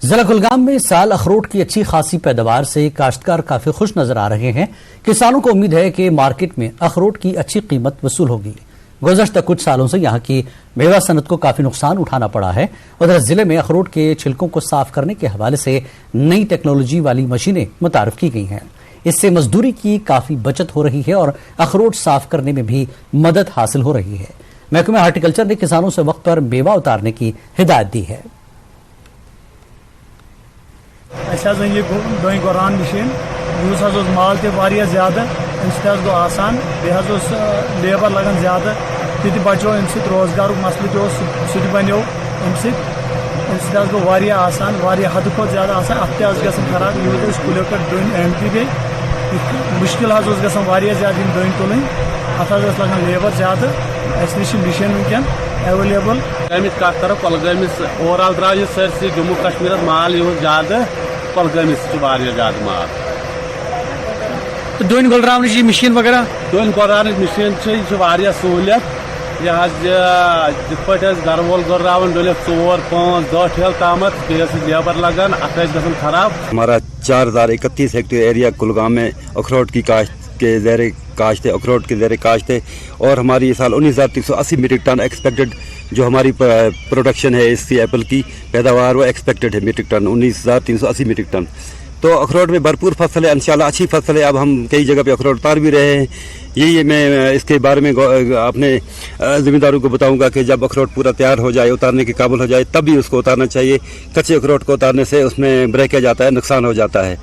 ضلع کلگام میں سال اخروٹ کی اچھی خاصی پیداوار سے کاشتکار کافی خوش نظر آ رہے ہیں۔ کسانوں کو امید ہے کہ مارکیٹ میں اخروٹ کی اچھی قیمت وصول ہوگی۔ گزشتہ کچھ سالوں سے یہاں کی میوہ صنعت کو کافی نقصان اٹھانا پڑا ہے۔ ادھر ضلع میں اخروٹ کے چھلکوں کو صاف کرنے کے حوالے سے نئی ٹیکنالوجی والی مشینیں متعارف کی گئی ہیں۔ اس سے مزدوری کی کافی بچت ہو رہی ہے اور اخروٹ صاف کرنے میں بھی مدد حاصل ہو رہی ہے۔ محکمہ ہارٹیکلچر نے کسانوں سے وقت پر میوہ اتارنے کی ہدایت دی ہے۔ ڈوئنگ قرآن مشین مال تہ زیادہ امہ آسان لیبر لگان زیادہ تہ بچو ام روزگار مسئلہ تہ بنو ام گو آسان حد کھت زیادہ آسان ات گھن خراب یہ کلیو پہ ڈون احمدی گئی مشکل گھان زیادہ ڈون تلن ات لگان لیبر زیادہ اس نش مشین ونکین ایویلیبل کت کرو کولگامس اوور آل درا یہ سرسی جموں کشمیر مال یہ زیادہ کولگامس زیادہ مال ڈون گلراؤن کی مشین وغیرہ ڈون گلراؤن مشین یہ سہولیت یہ پہ گھر وول گلراؤن ڈلت 4 5 10 ٹھیل تام بیس لیبر لگان ات گھن خراب۔ ہمارا 4031 ہیکٹر ایریا کلگام میں اخروٹ کی کاشت کے زیر کاشت ہے، اخروٹ کے زیر کاشت ہے اور ہماری اس سال 19,380 میٹرک ٹن ایکسپیکٹڈ جو ہماری پروڈکشن ہے اس ایپل کی پیداوار وہ ایکسپیکٹڈ ہے میٹرک ٹن 19,380 میٹرک ٹن۔ تو اخروٹ میں بھرپور فصل ہے، انشاءاللہ اچھی فصل ہے۔ اب ہم کئی جگہ پہ اخروٹ اتار بھی رہے ہیں۔ یہی میں اس کے بارے میں اپنے ذمہ داروں کو بتاؤں گا کہ جب اخروٹ پورا تیار ہو جائے، اتارنے کے قابل ہو جائے، تب بھی اس کو اتارنا چاہیے۔ کچے اخروٹ کو اتارنے سے اس میں بریک جاتا ہے، نقصان ہو جاتا ہے۔